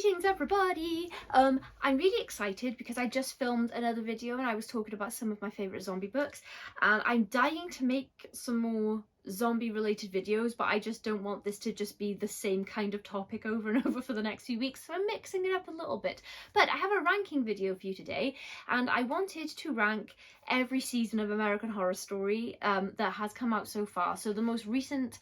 Greetings everybody! I'm really excited because I just filmed another video and I was talking about some of my favourite zombie books, and I'm dying to make some more zombie related videos, but I just don't want this to just be the same kind of topic over and over for the next few weeks, so I'm mixing it up a little bit. But I have a ranking video for you today, and I wanted to rank every season of American Horror Story that has come out so far. So the most recent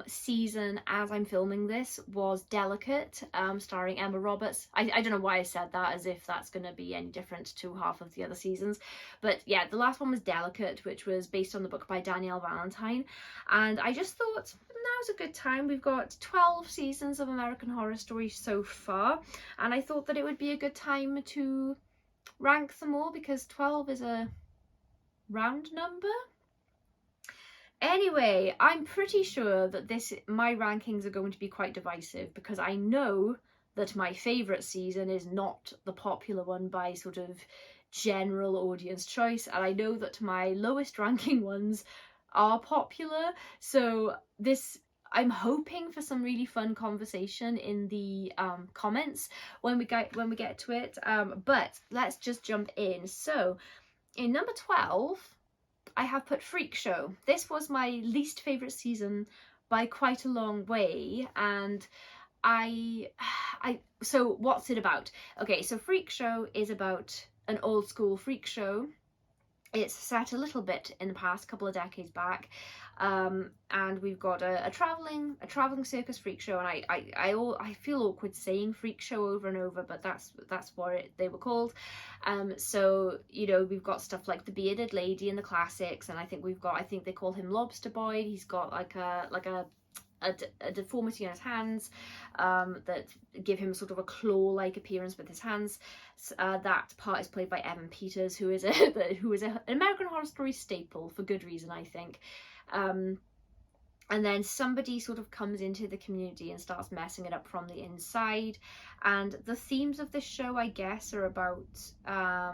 season as I'm filming this was Delicate, starring Emma Roberts. I don't know why I said that as if that's going to be any different to half of the other seasons, but yeah, the last one was Delicate, which was based on the book by Danielle Valentine, and I just thought now's a good time. We've got 12 seasons of American Horror Story so far, and I thought that it would be a good time to rank them all because 12 is a round number. Anyway, I'm pretty sure that my rankings are going to be quite divisive because I know that my favourite season is not the popular one by sort of general audience choice, and I know that my lowest ranking ones are popular, so I'm hoping for some really fun conversation in the comments when we get to it, but let's just jump in. So in number 12 I have put Freak Show. This was my least favourite season by quite a long way, and so what's it about? Okay, so Freak Show is about an old school freak show. It's set a little bit in the past, couple of decades back, and we've got a traveling circus freak show, and I feel awkward saying freak show over and over, but that's what they were called. So you know, we've got stuff like the bearded lady in the classics, and I think they call him Lobster Boy. He's got like a deformity on his hands that give him sort of a claw-like appearance with his hands. That part is played by Evan Peters, who is an American Horror Story staple for good reason, I think. And then somebody sort of comes into the community and starts messing it up from the inside. And the themes of this show, I guess, are about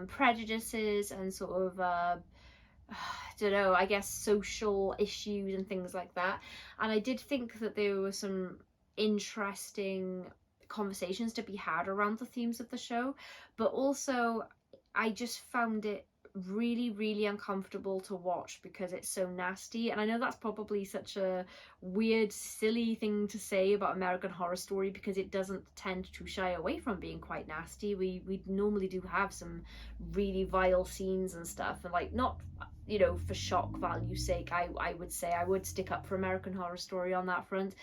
prejudices and sort of I don't know, I guess social issues and things like that. And I did think that there were some interesting conversations to be had around the themes of the show, but also I just found it really uncomfortable to watch because it's so nasty. And I know that's probably such a weird, silly thing to say about American Horror Story because it doesn't tend to shy away from being quite nasty. We normally do have some really vile scenes and stuff, and like, not, you know, for shock value's sake, I would say I would stick up for American Horror Story on that front,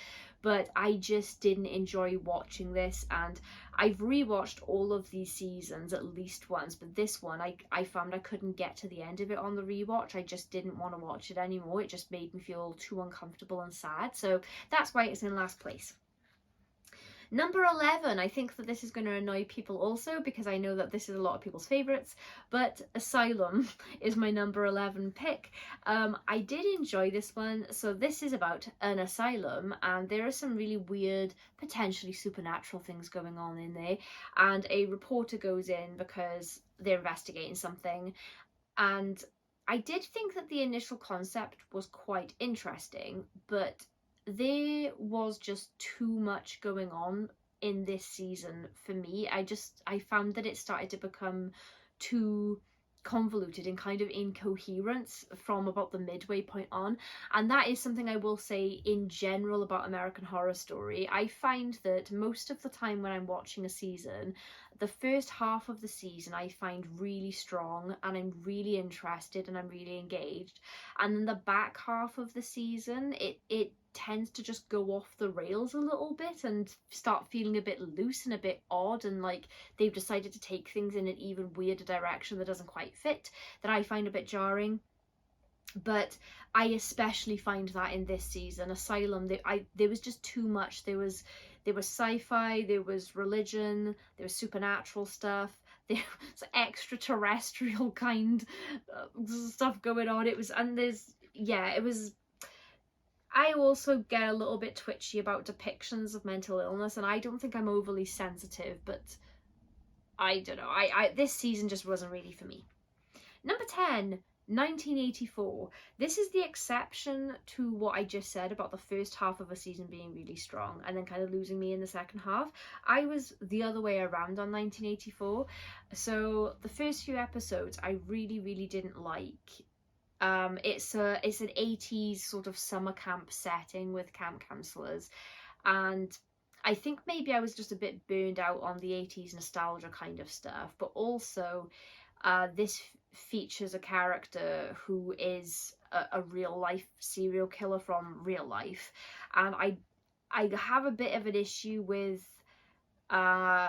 but I just didn't enjoy watching this. And I've rewatched all of these seasons at least once, but this one I found I couldn't get to the end of it on the rewatch. I just didn't want to watch it anymore. It just made me feel too uncomfortable and sad, so that's why it's in last place. Number 11, I think that this is going to annoy people also because I know that this is a lot of people's favourites, but Asylum is my number 11 pick. I did enjoy this one. So this is about an asylum, and there are some really weird, potentially supernatural things going on in there, and a reporter goes in because they're investigating something, and I did think that the initial concept was quite interesting, but there was just too much going on in this season for me. I found that it started to become too convoluted and kind of incoherent from about the midway point on, and that is something I will say in general about American Horror Story. I find that most of the time when I'm watching a season, the first half of the season I find really strong and I'm really interested and I'm really engaged, and then the back half of the season it tends to just go off the rails a little bit and start feeling a bit loose and a bit odd, and like they've decided to take things in an even weirder direction that doesn't quite fit, that I find a bit jarring. But I especially find that in this season, Asylum, there was just too much. There was sci-fi, there was religion, there was supernatural stuff, there was extraterrestrial kind stuff going on. I also get a little bit twitchy about depictions of mental illness, and I don't think I'm overly sensitive, but I don't know. This season just wasn't really for me. Number 10, 1984. This is the exception to what I just said about the first half of a season being really strong and then kind of losing me in the second half. I was the other way around on 1984. So the first few episodes I really didn't like. It's an 80s sort of summer camp setting with camp counselors, and I think maybe I was just a bit burned out on the 80s nostalgia kind of stuff, but also this features a character who is a real life serial killer from real life, and I have a bit of an issue with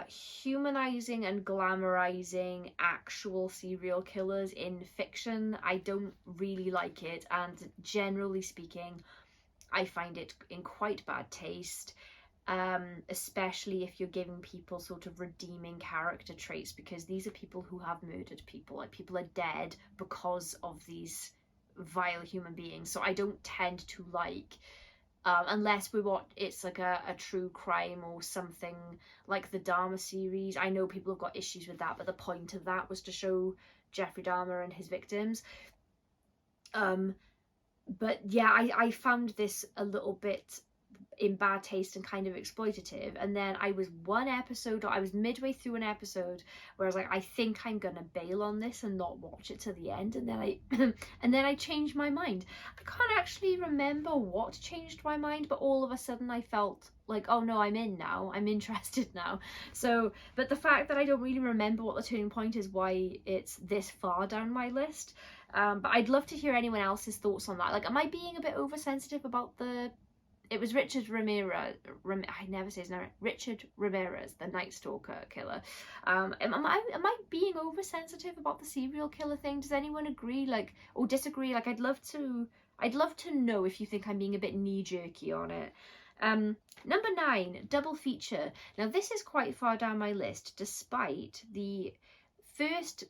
humanizing and glamorizing actual serial killers in fiction. I don't really like it, and generally speaking I find it in quite bad taste, especially if you're giving people sort of redeeming character traits, because these are people who have murdered people. Like, people are dead because of these vile human beings. So I don't tend to like, unless it's like a true crime or something like the Dahmer series. I know people have got issues with that, but the point of that was to show Jeffrey Dahmer and his victims. But yeah, I found this a little bit in bad taste and kind of exploitative. And then I was midway through an episode where I was like, I think I'm gonna bail on this and not watch it to the end, and then I and then I changed my mind. I can't actually remember what changed my mind, but all of a sudden I felt like, oh no, I'm interested now. So, but the fact that I don't really remember what the turning point is, why it's this far down my list. But I'd love to hear anyone else's thoughts on that. Like, am I being a bit oversensitive about it was Richard Ramirez, I never say his name, Richard Ramirez, the Night Stalker killer. Am I being oversensitive about the serial killer thing? Does anyone agree, like, or disagree? Like, I'd love to know if you think I'm being a bit knee-jerky on it. Number 9, double feature. Now, this is quite far down my list, despite the first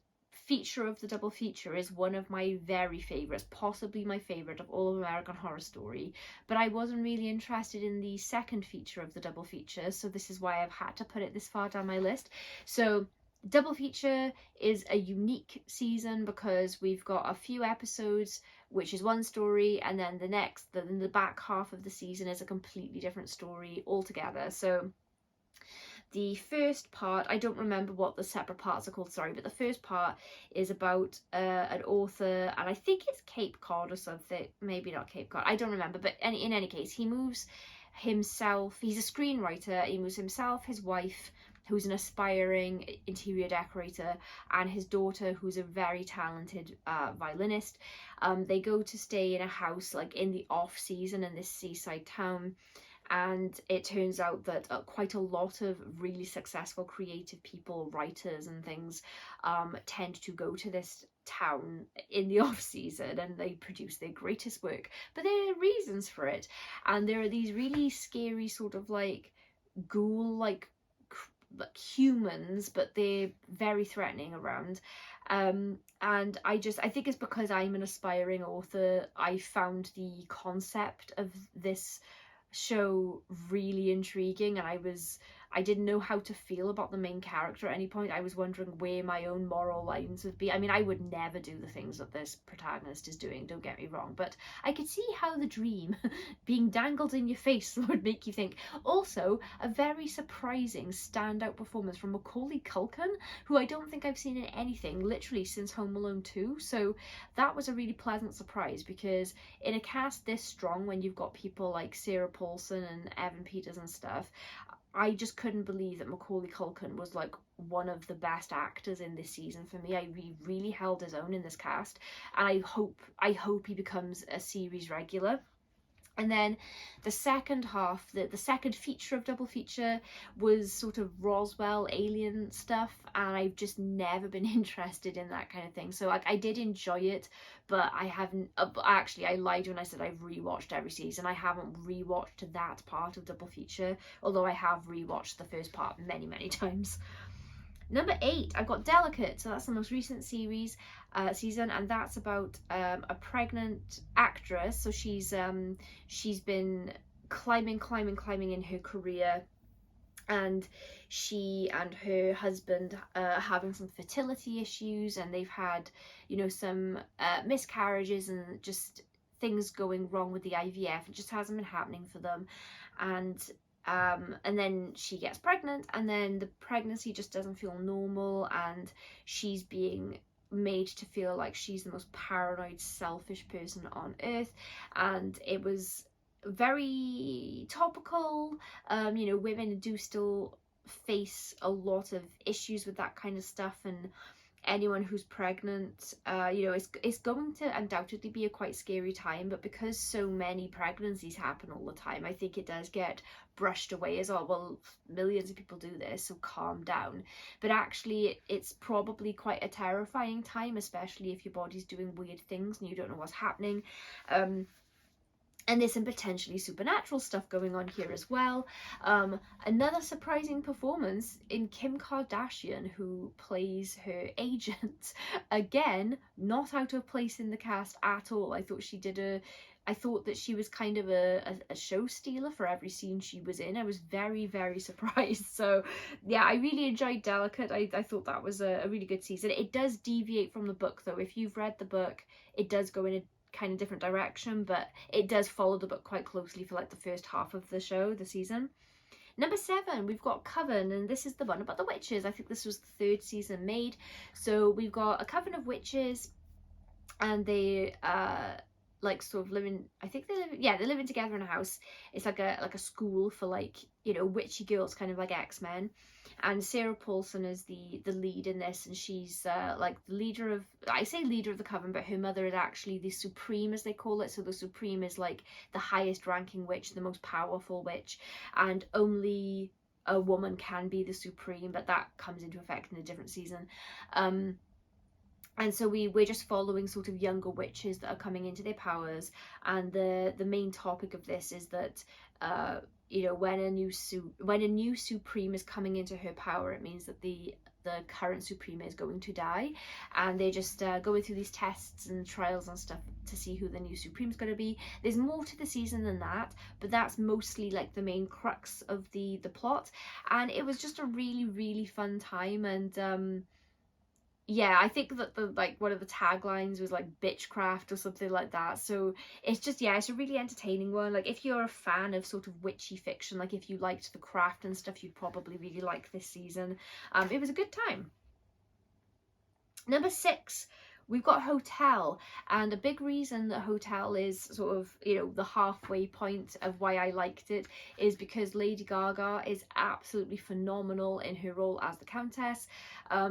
feature of the double feature is one of my very favourites, possibly my favourite of all of American Horror Story, but I wasn't really interested in the second feature of the double feature, so this is why I've had to put it this far down my list. So double feature is a unique season because we've got a few episodes which is one story, and then the back half of the season is a completely different story altogether. So the first part, I don't remember what the separate parts are called, sorry, but the first part is about an author, and I think it's Cape Cod or something, maybe not Cape Cod, I don't remember, but in any case, he moves himself, he's a screenwriter, he moves himself, his wife, who's an aspiring interior decorator, and his daughter, who's a very talented violinist. They go to stay in a house, like, in the off season in this seaside town, and it turns out that quite a lot of really successful creative people, writers and things, tend to go to this town in the off season, and they produce their greatest work, but there are reasons for it, and there are these really scary sort of like ghoul like humans, but they're very threatening around. And I think it's because I'm an aspiring author, I found the concept of this show really intriguing, and I didn't know how to feel about the main character at any point. I was wondering where my own moral lines would be. I mean, I would never do the things that this protagonist is doing, don't get me wrong, but I could see how the dream being dangled in your face would make you think. Also, a very surprising standout performance from Macaulay Culkin, who I don't think I've seen in anything literally since Home Alone 2, so that was a really pleasant surprise, because in a cast this strong, when you've got people like Sarah Paulson and Evan Peters and stuff, I just couldn't believe that Macaulay Culkin was like one of the best actors in this season for me. He really held his own in this cast, and I hope he becomes a series regular. And then the second half, the second feature of double feature was sort of Roswell alien stuff, and I've just never been interested in that kind of thing. So like, I did enjoy it, but I haven't, actually I lied when I said I've rewatched every season. I haven't rewatched that part of double feature, although I have rewatched the first part many times. Number 8, I've got Delicate, so that's the most recent season, and that's about a pregnant actress. So she's been climbing in her career, and she and her husband are having some fertility issues, and they've had, you know, some miscarriages and just things going wrong with the IVF. It just hasn't been happening for them, and then she gets pregnant, and then the pregnancy just doesn't feel normal, and she's being made to feel like she's the most paranoid, selfish person on earth. And it was very topical. You know, women do still face a lot of issues with that kind of stuff, and anyone who's pregnant, you know, it's going to undoubtedly be a quite scary time. But because so many pregnancies happen all the time, I think it does get brushed away as, oh well, millions of people do this, so calm down. But actually, it's probably quite a terrifying time, especially if your body's doing weird things and you don't know what's happening. And there's some potentially supernatural stuff going on here as well. Another surprising performance in Kim Kardashian, who plays her agent. Again, not out of place in the cast at all. I thought that she was kind of a show stealer for every scene she was in. I was very, very surprised. So yeah, I really enjoyed Delicate. I thought that was a really good season. It does deviate from the book though. If you've read the book, it does go in a kind of different direction, but it does follow the book quite closely for like the first half of the season. Number 7, we've got Coven, and this is the one about the witches. I think this was the 3rd season made. So we've got a coven of witches, and they like sort of living, I think they're living together in a house. It's like a school for, like, you know, witchy girls, kind of like X-Men. And Sarah Paulson is the lead in this, and she's like the leader of, I say leader of the coven, but her mother is actually the Supreme, as they call it. So the Supreme is like the highest ranking witch, the most powerful witch, and only a woman can be the Supreme, but that comes into effect in a different season. And so we're just following sort of younger witches that are coming into their powers, and the main topic of this is that you know, when a new Supreme is coming into her power, it means that the current Supreme is going to die, and they're just going through these tests and trials and stuff to see who the new Supreme is going to be. There's more to the season than that, but that's mostly like the main crux of the plot, and it was just a really, really fun time. And yeah, I think that the like one of the taglines was like bitchcraft or something like that. So it's just, yeah, it's a really entertaining one. Like, if you're a fan of sort of witchy fiction, like if you liked The Craft and stuff, you'd probably really like this season. It was a good time. Number 6, we've got Hotel, and a big reason that Hotel is sort of, you know, the halfway point of why I liked it is because Lady Gaga is absolutely phenomenal in her role as the Countess.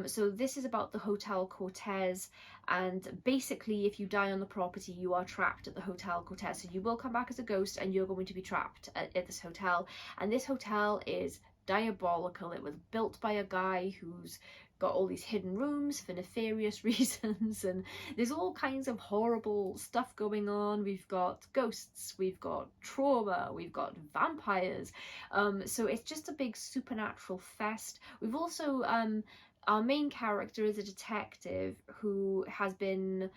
So this is about the Hotel Cortez, and basically if you die on the property, you are trapped at the Hotel Cortez. So you will come back as a ghost, and you're going to be trapped at this hotel. And this hotel is diabolical. It was built by a guy who's got all these hidden rooms for nefarious reasons, and there's all kinds of horrible stuff going on. We've got ghosts, we've got trauma, we've got vampires, so it's just a big supernatural fest. We've also our main character is a detective who has been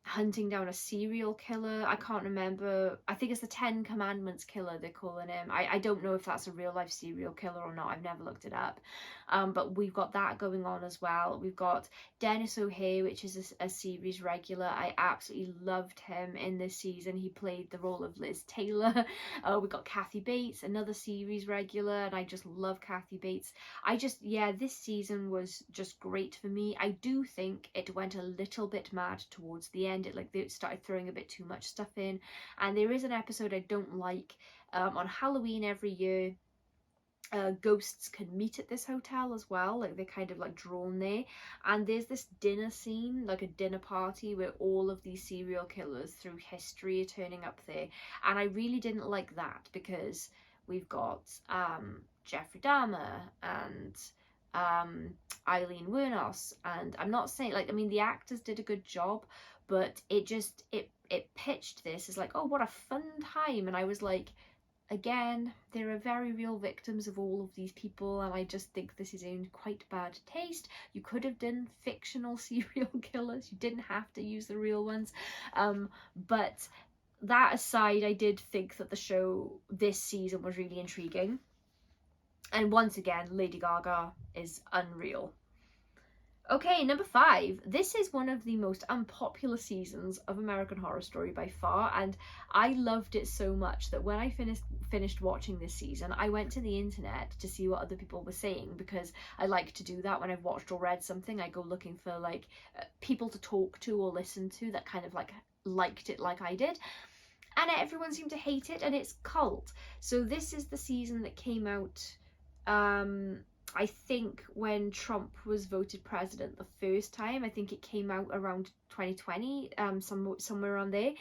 hunting down a serial killer. I can't remember. I think it's the 10 Commandments killer, they're calling him. I don't know if that's a real life serial killer or not. I've never looked it up. But we've got that going on as well. We've got Dennis O'Hare, which is a series regular. I absolutely loved him in this season. He played the role of Liz Taylor. We've got Kathy Bates, another series regular, and I just love Kathy Bates. Yeah, this season was just great for me. I do think it went a little bit mad towards the end. They started throwing a bit too much stuff in, and there is an episode I don't like. On Halloween every year, ghosts can meet at this hotel as well, like they're kind of like drawn there, and there's this dinner scene, like a dinner party, where all of these serial killers through history are turning up there, and I really didn't like that, because we've got Jeffrey Dahmer and Eileen Wuornos, and I'm not saying, like, I mean, the actors did a good job, but it pitched this as like, oh, what a fun time, and I was like, again, there are very real victims of all of these people, and I just think this is in quite bad taste. You could have done fictional serial killers, you didn't have to use the real ones. But that aside, I did think that the show this season was really intriguing. And once again, Lady Gaga is unreal. Okay, number 5. This is one of the most unpopular seasons of American Horror Story by far, and I loved it so much that when I finished watching this season, I went to the internet to see what other people were saying, because I like to do that when I've watched or read something. I go looking for like people to talk to or listen to that kind of like liked it like I did. And everyone seemed to hate it, and it's Cult. So this is the season that came out, I think when Trump was voted president the first time. I think it came out around 2020, somewhere around there.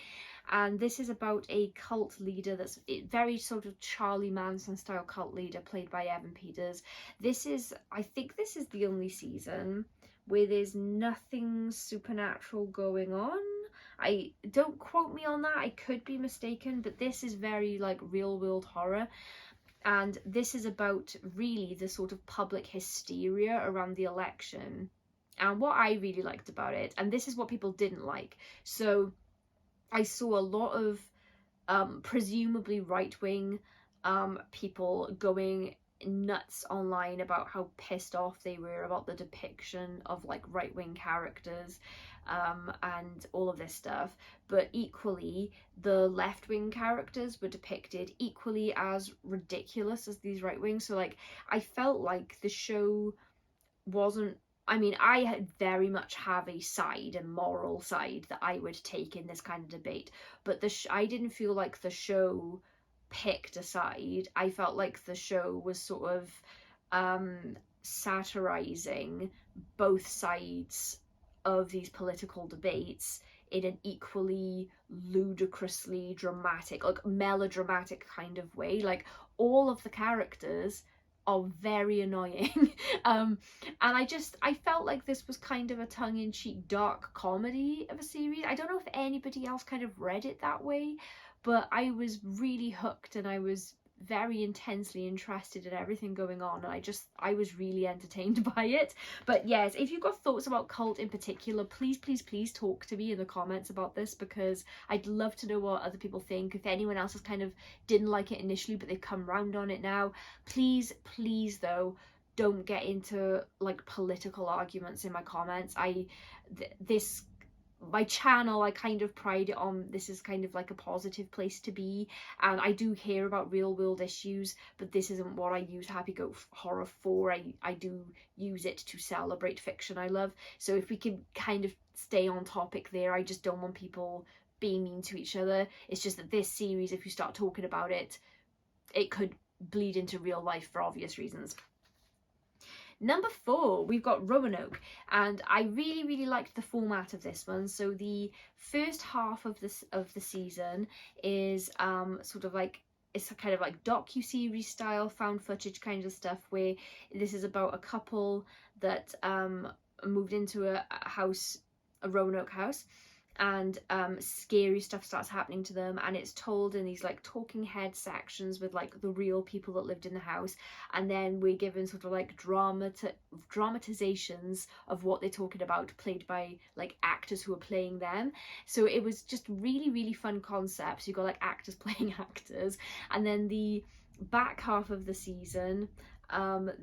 And this is about a cult leader that's very sort of Charlie Manson style cult leader played by Evan Peters. I think this is the only season where there's nothing supernatural going on. I don't quote me on that, I could be mistaken, but this is very like real world horror. And this is about really the sort of public hysteria around the election. And what I really liked about it, and this is what people didn't like. So I saw a lot of presumably right-wing people going nuts online about how pissed off they were about the depiction of like right-wing characters and all of this stuff, but equally the left-wing characters were depicted equally as ridiculous as these right-wing. So like I felt like the show wasn't, I mean, I very much have a side, a moral side that I would take in this kind of debate, but I didn't feel like the show picked a side. I felt like the show was sort of satirizing both sides of these political debates in an equally ludicrously dramatic, like melodramatic kind of way. Like all of the characters are very annoying. And I felt like this was kind of a tongue-in-cheek dark comedy of a series. I don't know if anybody else kind of read it that way, but I was really hooked, and I was very intensely interested in everything going on, and I was really entertained by it. But yes, if you've got thoughts about Cult in particular, please talk to me in the comments about this, because I'd love to know what other people think. If anyone else has kind of didn't like it initially but they've come round on it now, please though, don't get into like political arguments in my comments. My channel, I kind of pride it on this is kind of like a positive place to be, and I do hear about real world issues, but this isn't what I use Happy Goat Horror for. I do use it to celebrate fiction I love. So if we can kind of stay on topic there, I just don't want people being mean to each other. It's just that this series, if you start talking about it, it could bleed into real life for obvious reasons. Number 4, we've got Roanoke, and I really liked the format of this one. So the first half of the season is sort of like, it's a kind of like docu-series style found footage kind of stuff, where this is about a couple that moved into a house, a Roanoke house, and scary stuff starts happening to them, and it's told in these like talking head sections with like the real people that lived in the house, and then we're given sort of like dramatizations of what they're talking about, played by like actors who are playing them. So it was just really fun concept. So you got like actors playing actors, and then the back half of the season,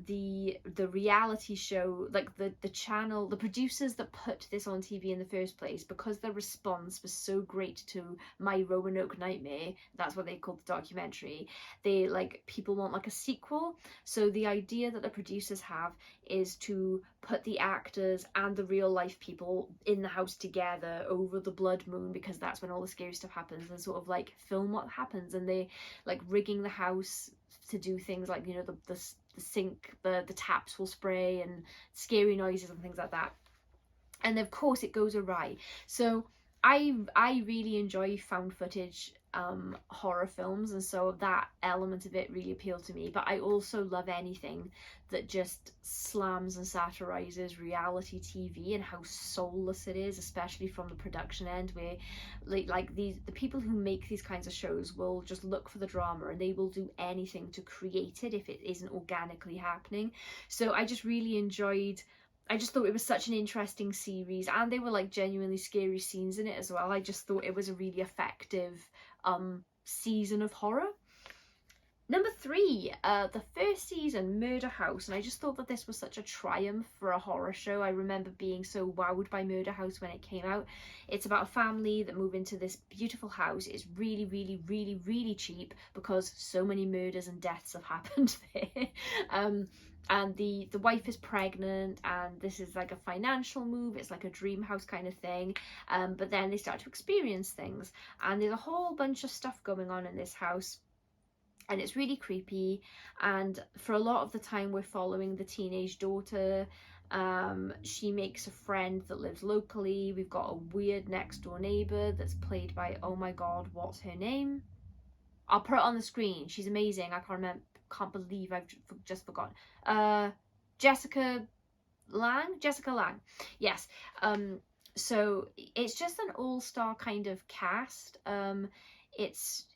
the reality show, like the channel, the producers that put this on TV in the first place, because the response was so great to My Roanoke Nightmare, that's what they called the documentary, they like, people want like a sequel. So the idea that the producers have is to put the actors and the real life people in the house together over the blood moon, because that's when all the scary stuff happens, and sort of like film what happens. And they like rigging the house to do things like, you know, the sink, the taps will spray, and scary noises and things like that. And of course it goes awry. So I really enjoy found footage horror films, and so that element of it really appealed to me. But I also love anything that just slams and satirizes reality TV and how soulless it is, especially from the production end, where like the people who make these kinds of shows will just look for the drama, and they will do anything to create it if it isn't organically happening. So I just really enjoyed, I just thought it was such an interesting series, and they were like genuinely scary scenes in it as well. I just thought it was a really effective season of horror. Number 3, the first season, Murder House, and I just thought that this was such a triumph for a horror show. I remember being so wowed by Murder House when it came out. It's about a family that move into this beautiful house. It's really, really, really, really cheap because so many murders and deaths have happened there. And the wife is pregnant, and this is like a financial move. It's like a dream house kind of thing. But then they start to experience things, and there's a whole bunch of stuff going on in this house. And it's really creepy, and for a lot of the time we're following the teenage daughter. She makes a friend that lives locally. We've got a weird next door neighbor that's played by, oh my god, what's her name? I'll put it on the screen. She's amazing. I can't believe I've just forgotten. Jessica Lang, yes. So it's just an all-star kind of cast. It's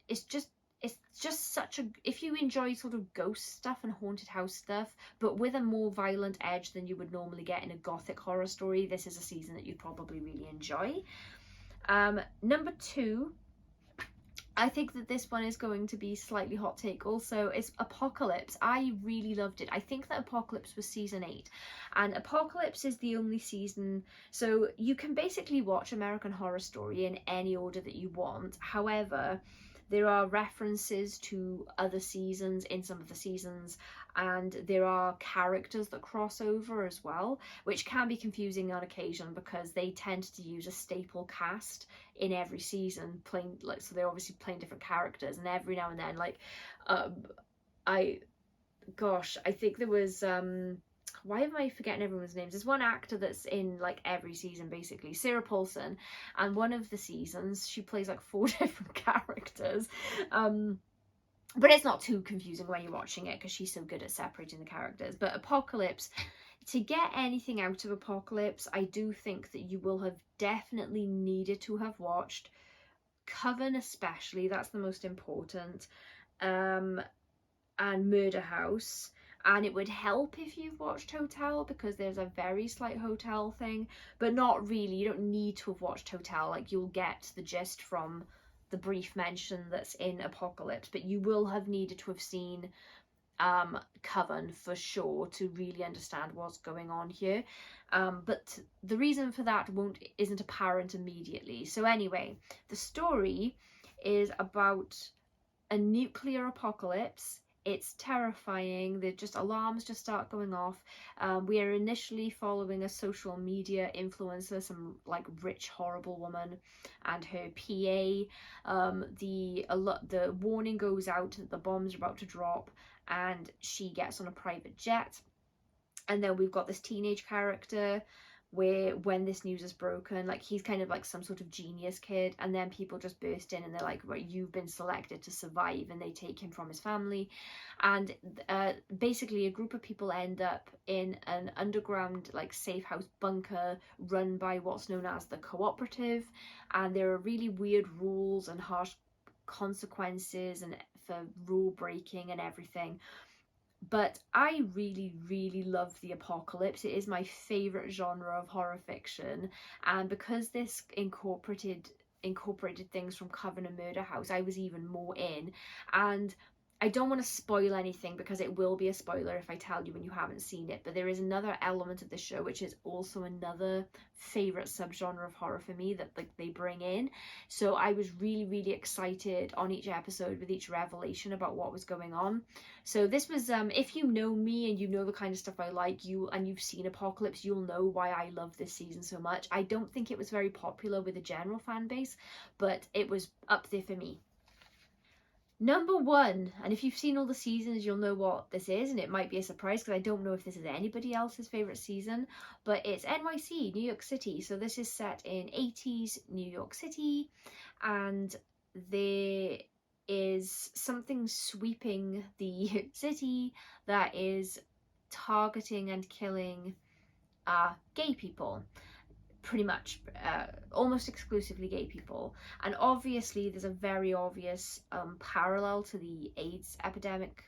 just such a, if you enjoy sort of ghost stuff and haunted house stuff, but with a more violent edge than you would normally get in a gothic horror story, this is a season that you'd probably really enjoy. Number 2, I think that this one is going to be slightly hot take also, is Apocalypse. I really loved it. I think that Apocalypse was season 8, and Apocalypse is the only season, so you can basically watch American Horror Story in any order that you want. However, there are references to other seasons in some of the seasons, and there are characters that cross over as well, which can be confusing on occasion because they tend to use a staple cast in every season, playing, like, so they're obviously playing different characters, and every now and then, like, I think there was why am I forgetting everyone's names? There's one actor that's in like every season, basically, Sarah Paulson, and one of the seasons she plays like 4 different characters. But it's not too confusing when you're watching it because she's so good at separating the characters. But Apocalypse, to get anything out of Apocalypse, I do think that you will have definitely needed to have watched Coven, especially. That's the most important. And Murder House. And it would help if you've watched Hotel, because there's a very slight hotel thing, but not really. You don't need to have watched Hotel. Like, you'll get the gist from the brief mention that's in Apocalypse, but you will have needed to have seen Coven for sure to really understand what's going on here. But the reason for that isn't apparent immediately. So anyway, the story is about a nuclear apocalypse. It's terrifying. Alarms just start going off. We are initially following a social media influencer, some like rich horrible woman, and her PA. The warning goes out that the bombs are about to drop, and she gets on a private jet. And then we've got this teenage character where, when this news is broken, like, he's kind of like some sort of genius kid, and then people just burst in and they're like, right, you've been selected to survive, and they take him from his family. And basically a group of people end up in an underground like safe house bunker run by what's known as the Cooperative, and there are really weird rules and harsh consequences and for rule breaking and everything. But I really, really love the apocalypse. It is my favourite genre of horror fiction, and because this incorporated things from Coven and Murder House, I was even more in. And I don't want to spoil anything because it will be a spoiler if I tell you when you haven't seen it, but there is another element of the show which is also another favourite subgenre of horror for me that like they bring in. So I was really, really excited on each episode with each revelation about what was going on. So this was, if you know me and you know the kind of stuff I like, and you've seen Apocalypse, you'll know why I love this season so much. I don't think it was very popular with the general fan base, but it was up there for me. Number 1, and if you've seen all the seasons, you'll know what this is, and it might be a surprise because I don't know if this is anybody else's favourite season, but it's NYC, New York City. So this is set in 80s New York City, and there is something sweeping the city that is targeting and killing gay people. Pretty much almost exclusively gay people, and obviously there's a very obvious parallel to the AIDS epidemic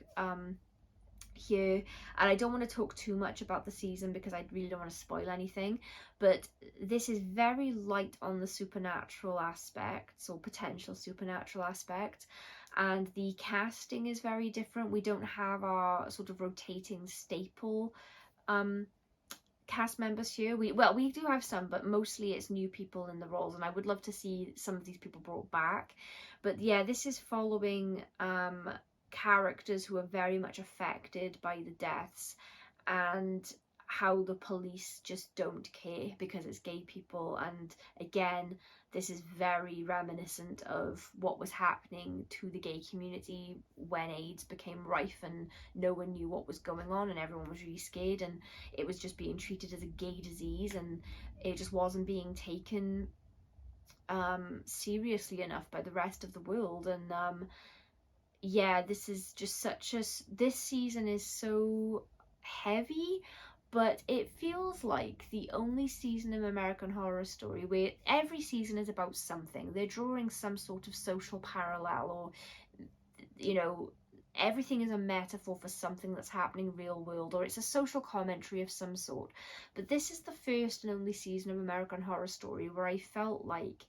here, and I don't want to talk too much about the season because I really don't want to spoil anything, but this is very light on the supernatural aspects or potential supernatural aspect, and the casting is very different. We don't have our sort of rotating staple cast members here. We do have some, but mostly it's new people in the roles, and I would love to see some of these people brought back. But yeah, this is following characters who are very much affected by the deaths, and how the police just don't care because it's gay people. And again, this is very reminiscent of what was happening to the gay community when AIDS became rife and no one knew what was going on and everyone was really scared, and it was just being treated as a gay disease, and it just wasn't being taken seriously enough by the rest of the world. And yeah, this is just this season is so heavy, but it feels like the only season of American Horror Story where every season is about something. They're drawing some sort of social parallel, or you know, everything is a metaphor for something that's happening real world, or it's a social commentary of some sort. But this is the first and only season of American Horror Story where I felt like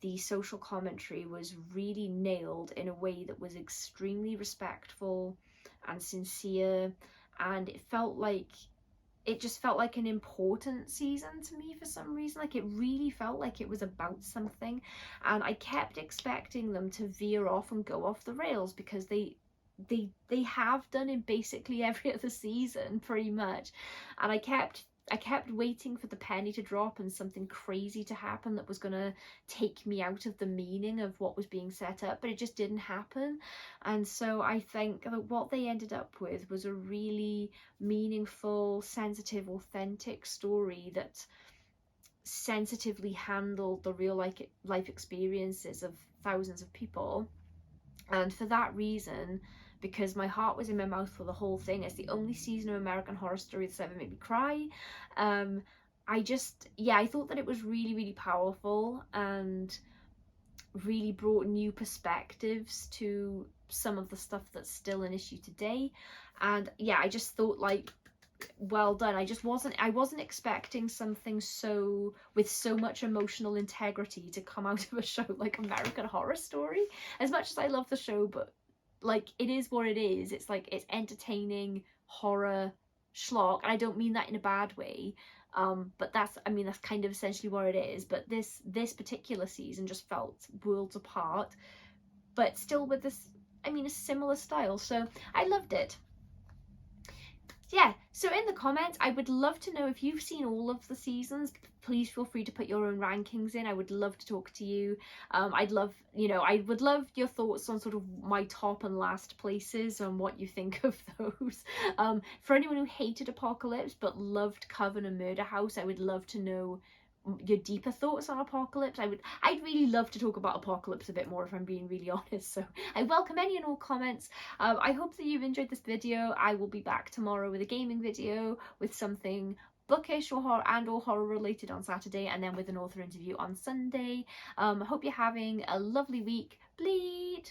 the social commentary was really nailed in a way that was extremely respectful and sincere, and it just felt like an important season to me for some reason. Like, it really felt like it was about something, and I kept expecting them to veer off and go off the rails, because they have done in basically every other season pretty much. And I kept waiting for the penny to drop and something crazy to happen that was gonna take me out of the meaning of what was being set up, but it just didn't happen. And so I think that what they ended up with was a really meaningful, sensitive, authentic story that sensitively handled the real life experiences of thousands of people. And for that reason, because my heart was in my mouth for the whole thing, it's the only season of American Horror Story that's ever made me cry. I thought that it was really, really powerful and really brought new perspectives to some of the stuff that's still an issue today. And yeah, I just thought, like, well done. I wasn't expecting something with so much emotional integrity to come out of a show like American Horror Story. As much as I love the show, but like, it is what it is. It's like, it's entertaining horror schlock, and I don't mean that in a bad way. But that's kind of essentially what it is. But this particular season just felt worlds apart, but still with this, a similar style. So I loved it. Yeah, so in the comments, I would love to know if you've seen all of the seasons. Please feel free to put your own rankings in. I would love to talk to you. I would love your thoughts on sort of my top and last places and what you think of those. For anyone who hated Apocalypse but loved Coven and Murder House, I would love to know your deeper thoughts on Apocalypse. I'd really love to talk about Apocalypse a bit more, if I'm being really honest. So I welcome any and all comments. I hope that you've enjoyed this video. I will be back tomorrow with a gaming video, with something bookish or horror related on Saturday, and then with an author interview on Sunday. I hope you're having a lovely week. Bleed!